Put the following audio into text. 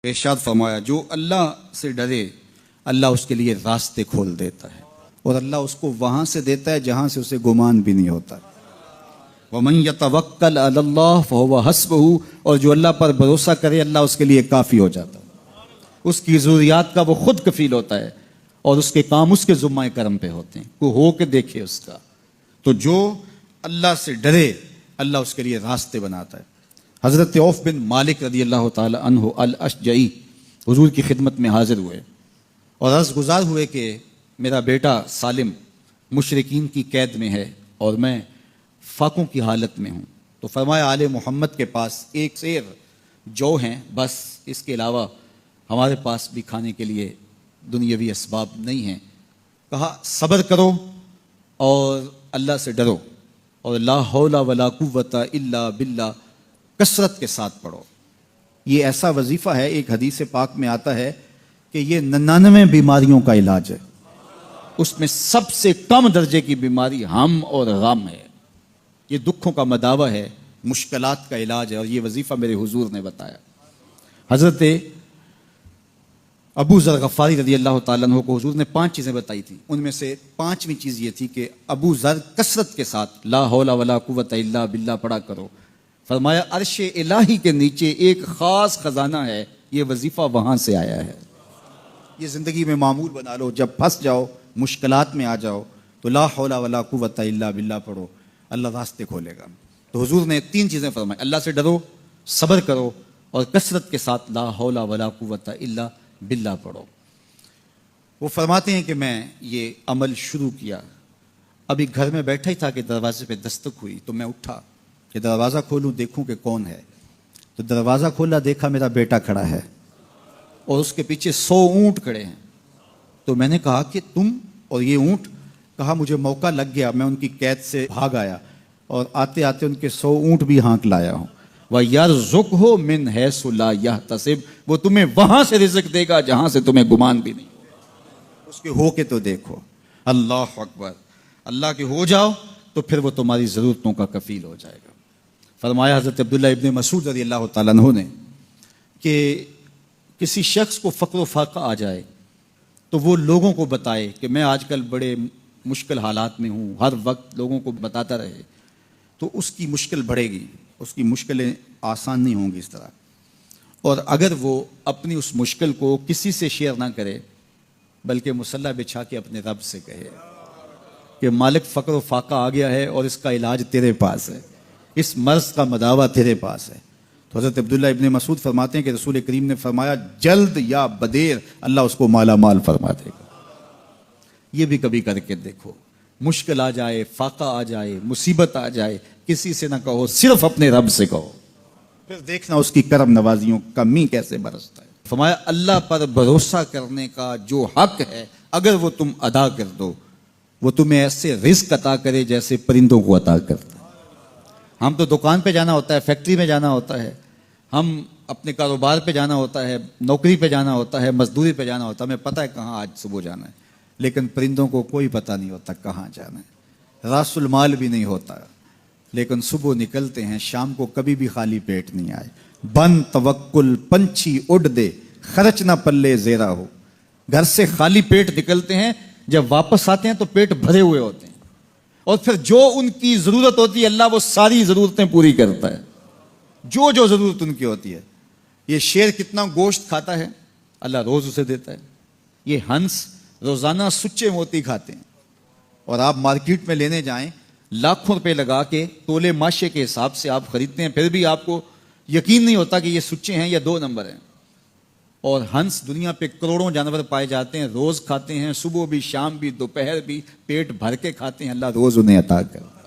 ارشاد فرمایا جو اللہ سے ڈرے اللہ اس کے لیے راستے کھول دیتا ہے اور اللہ اس کو وہاں سے دیتا ہے جہاں سے اسے گمان بھی نہیں ہوتا۔ وَمَن يَتَوَكَّلْ عَلَى اللَّهِ فَهُوَ حَسْبُهُ، اور جو اللہ پر بھروسہ کرے اللہ اس کے لیے کافی ہو جاتا ہے، اس کی ضروریات کا وہ خود کفیل ہوتا ہے اور اس کے کام اس کے ذمہ کرم پہ ہوتے ہیں، کوئی ہو کے دیکھے اس کا۔ تو جو اللہ سے ڈرے اللہ اس کے لیے راستے بناتا ہے۔ حضرت عوف بن مالک رضی اللہ تعالی عنہ الاشجعی حضور کی خدمت میں حاضر ہوئے اور عرض گزار ہوئے کہ میرا بیٹا سالم مشرکین کی قید میں ہے اور میں فاقوں کی حالت میں ہوں، تو فرمایا آل محمد کے پاس ایک سیر جو ہیں بس، اس کے علاوہ ہمارے پاس بھی کھانے کے لیے دنیاوی اسباب نہیں ہیں۔ کہا صبر کرو اور اللہ سے ڈرو اور لا حول ولا قوت الا باللہ کثرت کے ساتھ پڑھو۔ یہ ایسا وظیفہ ہے، ایک حدیث پاک میں آتا ہے کہ یہ 99 بیماریوں کا علاج ہے، اس میں سب سے کم درجے کی بیماری ہم اور غم ہے، یہ دکھوں کا مداوع ہے، مشکلات کا علاج ہے، اور یہ وظیفہ میرے حضور نے بتایا۔ حضرت ابو ذر غفاری رضی اللہ تعالیٰ عنہ کو حضور نے 5 چیزیں بتائی تھی، ان میں سے 5ویں چیز یہ تھی کہ ابو ذر کثرت کے ساتھ لا حول ولا قوت الا باللہ پڑھا کرو۔ فرمایا عرش الہی کے نیچے ایک خاص خزانہ ہے، یہ وظیفہ وہاں سے آیا ہے، یہ زندگی میں معمول بنا لو، جب پھنس جاؤ مشکلات میں آ جاؤ تو لا حول ولا قوت الا باللہ پڑھو، اللہ راستے کھولے گا۔ تو حضور نے 3 چیزیں فرمائی، اللہ سے ڈرو، صبر کرو اور کثرت کے ساتھ لا حول ولا قوت الا باللہ پڑھو۔ وہ فرماتے ہیں کہ میں یہ عمل شروع کیا، ابھی گھر میں بیٹھا ہی تھا کہ دروازے پہ دستک ہوئی، تو میں اٹھا کہ دروازہ کھولوں دیکھوں کہ کون ہے، تو دروازہ کھولا دیکھا میرا بیٹا کھڑا ہے اور اس کے پیچھے 100 اونٹ کھڑے ہیں۔ تو میں نے کہا کہ تم اور یہ اونٹ؟ کہا مجھے موقع لگ گیا، میں ان کی قید سے بھاگ آیا اور آتے آتے ان کے 100 اونٹ بھی ہانک لایا ہوں۔ وَيَرْزُقْهُ مِنْ حَيْثُ لَا يَحْتَسِبُ، وہ تمہیں وہاں سے رزق دے گا جہاں سے تمہیں گمان بھی نہیں، اس کے ہو کے تو دیکھو۔ اللہ اکبر، اللہ کے ہو جاؤ تو پھر وہ تمہاری ضرورتوں کا کفیل ہو جائے گا۔ فرمایا حضرت عبداللہ ابن مسعود رضی اللہ تعالیٰ عنہ نے کہ کسی شخص کو فقر و فاقہ آ جائے تو وہ لوگوں کو بتائے کہ میں آج کل بڑے مشکل حالات میں ہوں، ہر وقت لوگوں کو بتاتا رہے تو اس کی مشکل بڑھے گی، اس کی مشکلیں آسان نہیں ہوں گی اس طرح۔ اور اگر وہ اپنی اس مشکل کو کسی سے شیئر نہ کرے بلکہ مصلی بچھا کے اپنے رب سے کہے کہ مالک فقر و فاقہ آ گیا ہے اور اس کا علاج تیرے پاس ہے، اس مرض کا مداوع تیرے پاس ہے۔ تو حضرت عبداللہ ابن مسعود فرماتے ہیں کہ رسول کریم نے فرمایا جلد یا بدیر اللہ اس کو مالا مال فرما دے گا۔ یہ بھی کبھی کر کے دیکھو، مشکل آ جائے، فاقہ آ جائے، مصیبت آ جائے، کسی سے نہ کہو، صرف اپنے رب سے کہو، پھر دیکھنا اس کی کرم نوازیوں کا می کیسے برستا ہے۔ فرمایا اللہ پر بھروسہ کرنے کا جو حق ہے اگر وہ تم ادا کر دو، وہ تمہیں ایسے رزق عطا کرے جیسے پرندوں کو عطا کرتا ہے۔ ہم تو دکان پہ جانا ہوتا ہے، فیکٹری میں جانا ہوتا ہے، ہم اپنے کاروبار پہ جانا ہوتا ہے، نوکری پہ جانا ہوتا ہے، مزدوری پہ جانا ہوتا ہے، ہمیں پتہ ہے کہاں آج صبح جانا ہے، لیکن پرندوں کو کوئی پتہ نہیں ہوتا کہاں جانا ہے، راس المال بھی نہیں ہوتا، لیکن صبح نکلتے ہیں، شام کو کبھی بھی خالی پیٹ نہیں آئے۔ بن توکل پنچھی اڑ دے، خرچ نہ پلے زیرہ ہو، گھر سے خالی پیٹ نکلتے ہیں، جب واپس آتے ہیں تو پیٹ بھرے ہوئے ہوتے ہیں، اور پھر جو ان کی ضرورت ہوتی ہے اللہ وہ ساری ضرورتیں پوری کرتا ہے، جو جو ضرورت ان کی ہوتی ہے۔ یہ شیر کتنا گوشت کھاتا ہے اللہ روز اسے دیتا ہے، یہ ہنس روزانہ سچے موتی کھاتے ہیں، اور آپ مارکیٹ میں لینے جائیں لاکھوں روپے لگا کے تولے ماشے کے حساب سے آپ خریدتے ہیں، پھر بھی آپ کو یقین نہیں ہوتا کہ یہ سچے ہیں یا 2 نمبر ہیں۔ اور ہنس دنیا پہ کروڑوں جانور پائے جاتے ہیں، روز کھاتے ہیں، صبح بھی، شام بھی، دوپہر بھی، پیٹ بھر کے کھاتے ہیں، اللہ روز انہیں عطا کرتا ہے۔